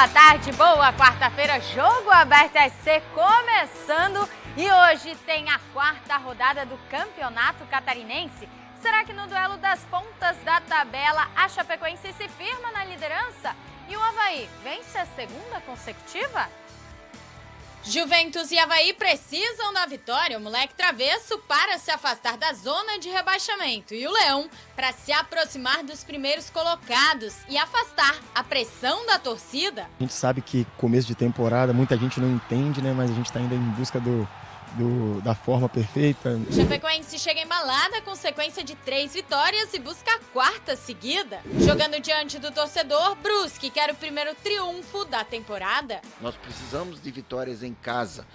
Boa tarde, boa quarta-feira, jogo aberto SC começando e hoje tem a quarta rodada do Campeonato Catarinense. Será que no duelo das pontas da tabela a Chapecoense se firma na liderança e o Avaí vence a segunda consecutiva? Juventus e Avaí precisam da vitória, o moleque travesso para se afastar da zona de rebaixamento e o Leão para se aproximar dos primeiros colocados e afastar a pressão da torcida. A gente sabe que começo de temporada muita gente não entende, né? Mas a gente está ainda em busca da forma perfeita. Chapecoense chega embalada com sequência de 3 vitórias e busca a quarta seguida. Jogando diante do torcedor, Brusque quer o primeiro triunfo da temporada. Nós precisamos de vitórias em casa.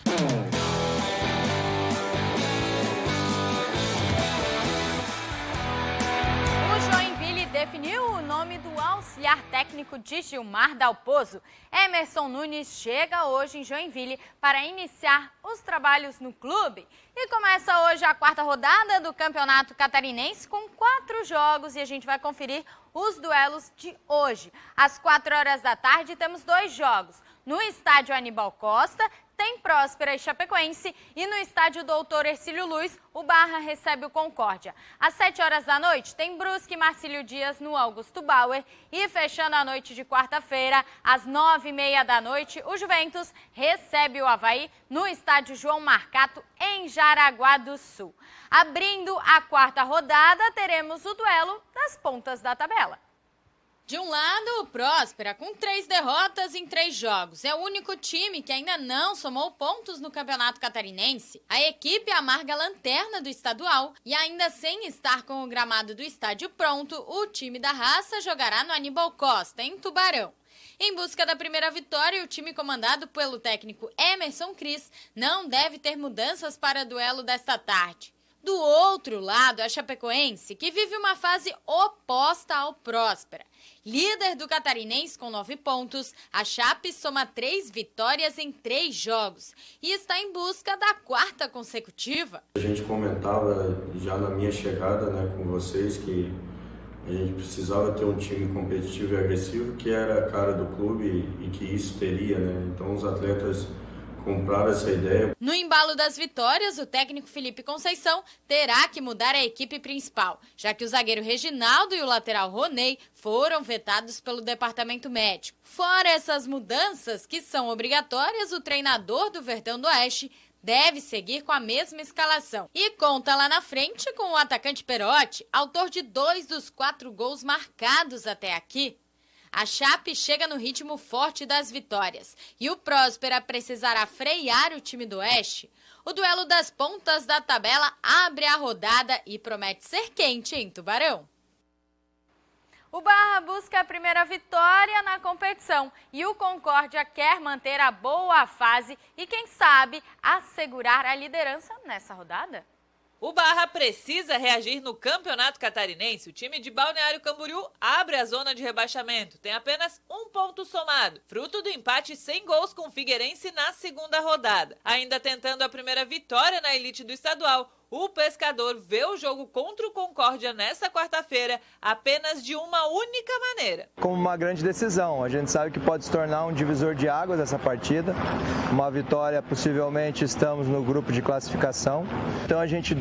O Joinville definiu o nome do auxiliar técnico de Gilmar Dalpozo. Emerson Nunes chega hoje em Joinville para iniciar os trabalhos no clube. E começa hoje a quarta rodada do Campeonato Catarinense com 4 jogos e a gente vai conferir os duelos de hoje. Às 4 horas da tarde temos 2 jogos. No estádio Aníbal Costa tem Próspera e Chapecoense e no estádio Doutor Hercílio Luz o Barra recebe o Concórdia. Às 7 horas da noite tem Brusque e Marcílio Dias no Augusto Bauer e fechando a noite de quarta-feira, às 9h30 da noite, o Juventus recebe o Avaí no estádio João Marcato em Jaraguá do Sul. Abrindo a quarta rodada, teremos o duelo das pontas da tabela. De um lado, o Próspera, com 3 derrotas em 3 jogos. É o único time que ainda não somou pontos no Campeonato Catarinense. A equipe amarga a lanterna do estadual e ainda sem estar com o gramado do estádio pronto, o time da raça jogará no Aníbal Costa, em Tubarão. Em busca da primeira vitória, o time comandado pelo técnico Emerson Cris não deve ter mudanças para o duelo desta tarde. Do outro lado, a Chapecoense, que vive uma fase oposta ao Próspera. Líder do Catarinense com 9 pontos, a Chape soma 3 vitórias em 3 jogos e está em busca da quarta consecutiva. A gente comentava já na minha chegada, né, com vocês que a gente precisava ter um time competitivo e agressivo, que era a cara do clube e que isso teria, né? Então os atletas compraram essa ideia. No embalo das vitórias, o técnico Felipe Conceição terá que mudar a equipe principal, já que o zagueiro Reginaldo e o lateral Roney foram vetados pelo departamento médico. Fora essas mudanças, que são obrigatórias, o treinador do Verdão do Oeste deve seguir com a mesma escalação. E conta lá na frente com o atacante Perotti, autor de 2 dos 4 gols marcados até aqui. A Chape chega no ritmo forte das vitórias e o Próspera precisará frear o time do Oeste. O duelo das pontas da tabela abre a rodada e promete ser quente em Tubarão. O Barra busca a primeira vitória na competição e o Concórdia quer manter a boa fase e, quem sabe, assegurar a liderança nessa rodada. O Barra precisa reagir no Campeonato Catarinense. O time de Balneário Camboriú abre a zona de rebaixamento. Tem apenas 1 ponto somado, fruto do empate sem gols com o Figueirense na segunda rodada. Ainda tentando a primeira vitória na elite do estadual, o Pescador vê o jogo contra o Concórdia nesta quarta-feira apenas de uma única maneira. Como uma grande decisão, a gente sabe que pode se tornar um divisor de águas essa partida. Uma vitória, possivelmente estamos no grupo de classificação. Então a gente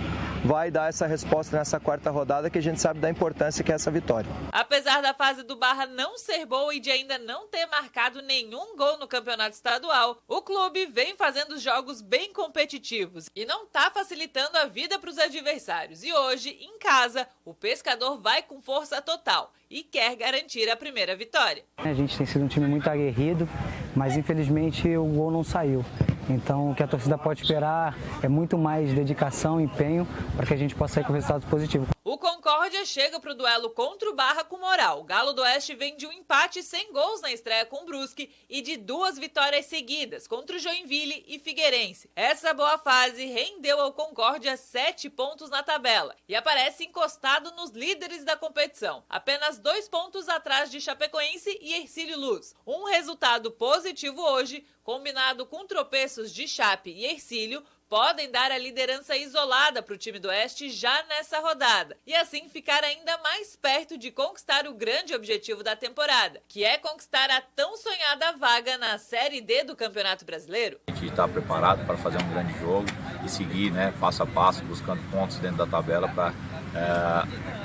vai dar essa resposta nessa quarta rodada, que a gente sabe da importância que é essa vitória. Apesar da fase do Barra não ser boa e de ainda não ter marcado nenhum gol no campeonato estadual, o clube vem fazendo jogos bem competitivos e não está facilitando a vida para os adversários. E hoje, em casa, o Pescador vai com força total e quer garantir a primeira vitória. A gente tem sido um time muito aguerrido, mas infelizmente o gol não saiu. Então o que a torcida pode esperar é muito mais dedicação e empenho para que a gente possa sair com resultados positivos. O Concórdia chega para o duelo contra o Barra com moral. O Galo do Oeste vem de um empate sem gols na estreia com o Brusque e de 2 vitórias seguidas contra o Joinville e Figueirense. Essa boa fase rendeu ao Concórdia 7 pontos na tabela e aparece encostado nos líderes da competição, apenas 2 pontos atrás de Chapecoense e Hercílio Luz. Um resultado positivo hoje, combinado com tropeços de Chape e Hercílio, podem dar a liderança isolada para o time do Oeste já nessa rodada e assim ficar ainda mais perto de conquistar o grande objetivo da temporada, que é conquistar a tão sonhada vaga na Série D do Campeonato Brasileiro. A gente está preparado para fazer um grande jogo e seguir, passo a passo, buscando pontos dentro da tabela para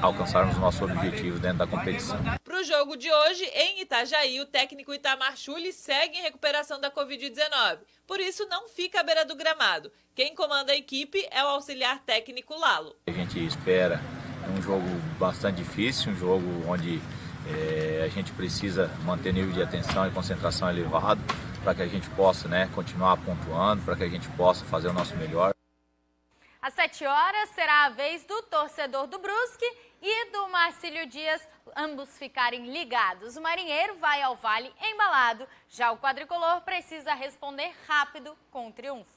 alcançarmos o nosso objetivo dentro da competição. Para o jogo de hoje, em Itajaí, o técnico Itamar Schulli segue em recuperação da Covid-19. Por isso, não fica à beira do gramado. Quem comanda a equipe é o auxiliar técnico Lalo. A gente espera um jogo bastante difícil, um jogo onde a gente precisa manter nível de atenção e concentração elevado para que a gente possa continuar pontuando, para que a gente possa fazer o nosso melhor. Às 7 horas será a vez do torcedor do Brusque e do Marcílio Dias ambos ficarem ligados. O Marinheiro vai ao Vale embalado, já o quadricolor precisa responder rápido com o triunfo.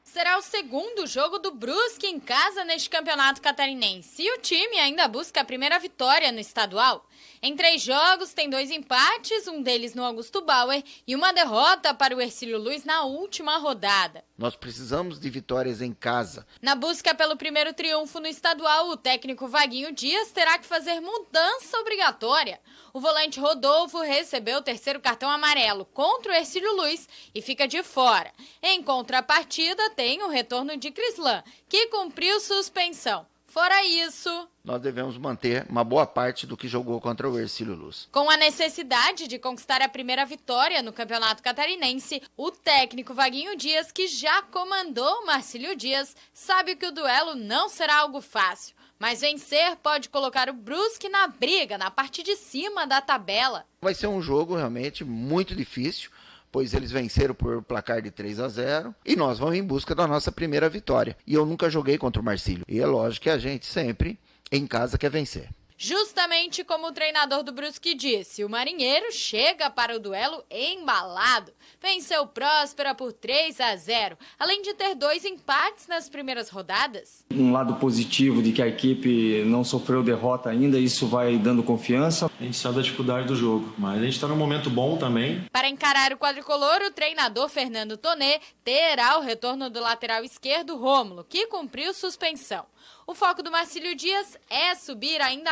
Será o segundo jogo do Brusque em casa neste campeonato catarinense e o time ainda busca a primeira vitória no estadual. Em 3 jogos tem 2 empates, um deles no Augusto Bauer e uma derrota para o Hercílio Luz na última rodada. Nós precisamos de vitórias em casa. Na busca pelo primeiro triunfo no estadual, o técnico Vaguinho Dias terá que fazer mudança obrigatória. O volante Rodolfo recebeu o 3º cartão amarelo contra o Hercílio Luz e fica de fora. Em contrapartida, tem o retorno de Crislan, que cumpriu suspensão. Fora isso, nós devemos manter uma boa parte do que jogou contra o Hercílio Luz. Com a necessidade de conquistar a primeira vitória no Campeonato Catarinense, o técnico Vaguinho Dias, que já comandou o Marcílio Dias, sabe que o duelo não será algo fácil. Mas vencer pode colocar o Brusque na briga, na parte de cima da tabela. Vai ser um jogo realmente muito difícil, pois eles venceram por placar de 3-0 e nós vamos em busca da nossa primeira vitória. E eu nunca joguei contra o Marcílio. E é lógico que a gente sempre em casa quer vencer. Justamente como o treinador do Brusque disse, o Marinheiro chega para o duelo embalado. Venceu Próspera por 3-0, além de ter 2 empates nas primeiras rodadas. Um lado positivo de que a equipe não sofreu derrota ainda, isso vai dando confiança. A gente sabe da dificuldade do jogo, mas a gente está num momento bom também. Para encarar o quadricolor, o treinador Fernando Tonê terá o retorno do lateral esquerdo Rômulo, que cumpriu suspensão. O foco do Marcílio Dias é subir ainda,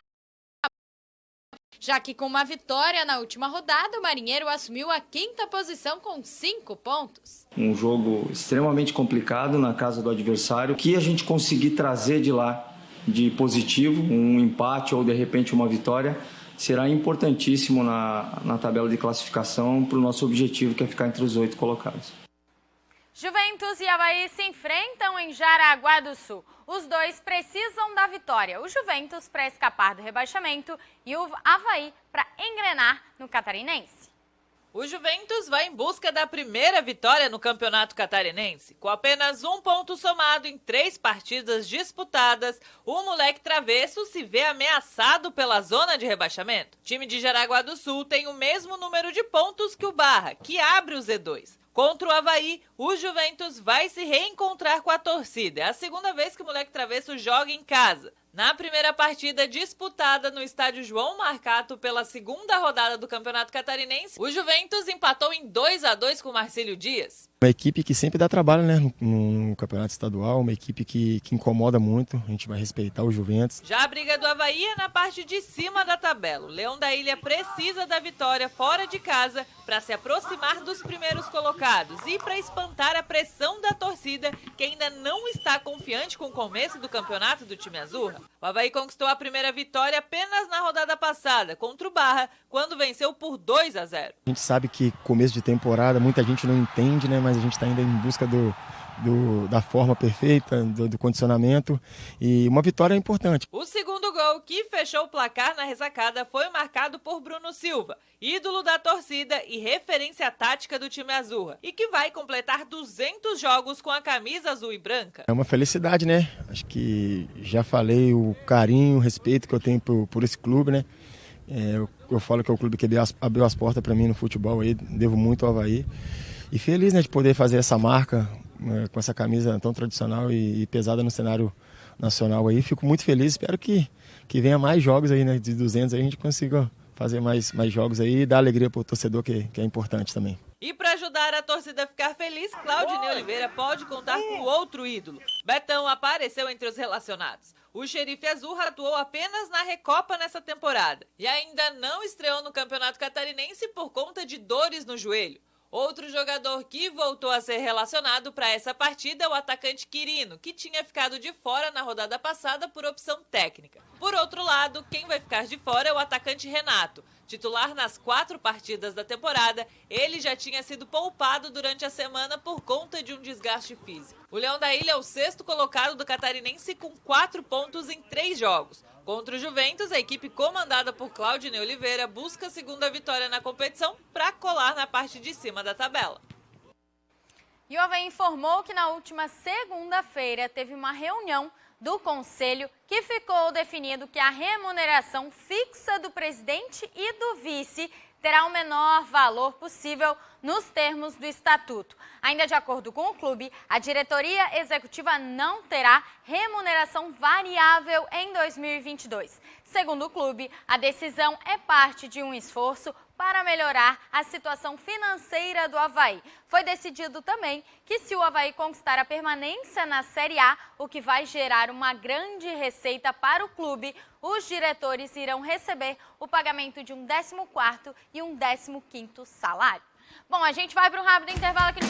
já que com uma vitória na última rodada, o Marinheiro assumiu a 5ª posição com 5 pontos. Um jogo extremamente complicado na casa do adversário. O que a gente conseguir trazer de lá de positivo, um empate ou de repente uma vitória, será importantíssimo na tabela de classificação para o nosso objetivo, que é ficar entre os 8 colocados. Juventus e Avaí se enfrentam em Jaraguá do Sul. Os dois precisam da vitória. O Juventus para escapar do rebaixamento e o Avaí para engrenar no Catarinense. O Juventus vai em busca da primeira vitória no Campeonato Catarinense. Com apenas 1 ponto somado em 3 partidas disputadas, o moleque travesso se vê ameaçado pela zona de rebaixamento. O time de Jaraguá do Sul tem o mesmo número de pontos que o Barra, que abre o Z2. Contra o Avaí, o Juventus vai se reencontrar com a torcida. É a 2ª vez que o moleque travesso joga em casa. Na primeira partida disputada no estádio João Marcato pela 2ª rodada do Campeonato Catarinense, o Juventus empatou em 2-2 com o Marcílio Dias. Uma equipe que sempre dá trabalho, no campeonato estadual, uma equipe que incomoda muito, a gente vai respeitar o Juventus. Já a briga do Avaí é na parte de cima da tabela. O Leão da Ilha precisa da vitória fora de casa para se aproximar dos primeiros colocados e para espantar a pressão da torcida, que ainda não está confiante com o começo do campeonato do time azul. O Avaí conquistou a primeira vitória apenas na rodada passada, contra o Barra, quando venceu por 2-0. A gente sabe que começo de temporada muita gente não entende, mas a gente está ainda em busca da forma perfeita, do condicionamento, e uma vitória é importante. O segundo gol que fechou o placar na ressacada foi marcado por Bruno Silva, ídolo da torcida e referência tática do time azul, e que vai completar 200 jogos com a camisa azul e branca. É uma felicidade, Acho que já falei o carinho, o respeito que eu tenho por esse clube, Eu falo que é o clube que abriu as portas para mim no futebol, aí devo muito ao Avaí. E feliz, de poder fazer essa marca com essa camisa tão tradicional e pesada no cenário nacional aí. Fico muito feliz, espero que venha mais jogos aí, de 200 aí a gente consiga fazer mais jogos aí e dar alegria para o torcedor, que é importante também. E para ajudar a torcida a ficar feliz, Claudinei Oliveira pode contar com outro ídolo. Betão apareceu entre os relacionados. O Xerife Azul atuou apenas na Recopa nessa temporada e ainda não estreou no Campeonato Catarinense por conta de dores no joelho. Outro jogador que voltou a ser relacionado para essa partida é o atacante Quirino, que tinha ficado de fora na rodada passada por opção técnica. Por outro lado, quem vai ficar de fora é o atacante Renato. Titular nas 4 partidas da temporada, ele já tinha sido poupado durante a semana por conta de um desgaste físico. O Leão da Ilha é o 6º colocado do Catarinense com 4 pontos em 3 jogos. Contra o Juventus, a equipe comandada por Claudinei Oliveira busca a 2ª vitória na competição para colar na parte de cima da tabela. E o Avaí informou que na última segunda-feira teve uma reunião do Conselho que ficou definido que a remuneração fixa do presidente e do vice terá o menor valor possível nos termos do estatuto. Ainda de acordo com o clube, a diretoria executiva não terá remuneração variável em 2022. Segundo o clube, a decisão é parte de um esforço para melhorar a situação financeira do Avaí. Foi decidido também que se o Avaí conquistar a permanência na Série A, o que vai gerar uma grande receita para o clube, os diretores irão receber o pagamento de um 14º e um 15º salário. Bom, a gente vai para um rápido intervalo aqui no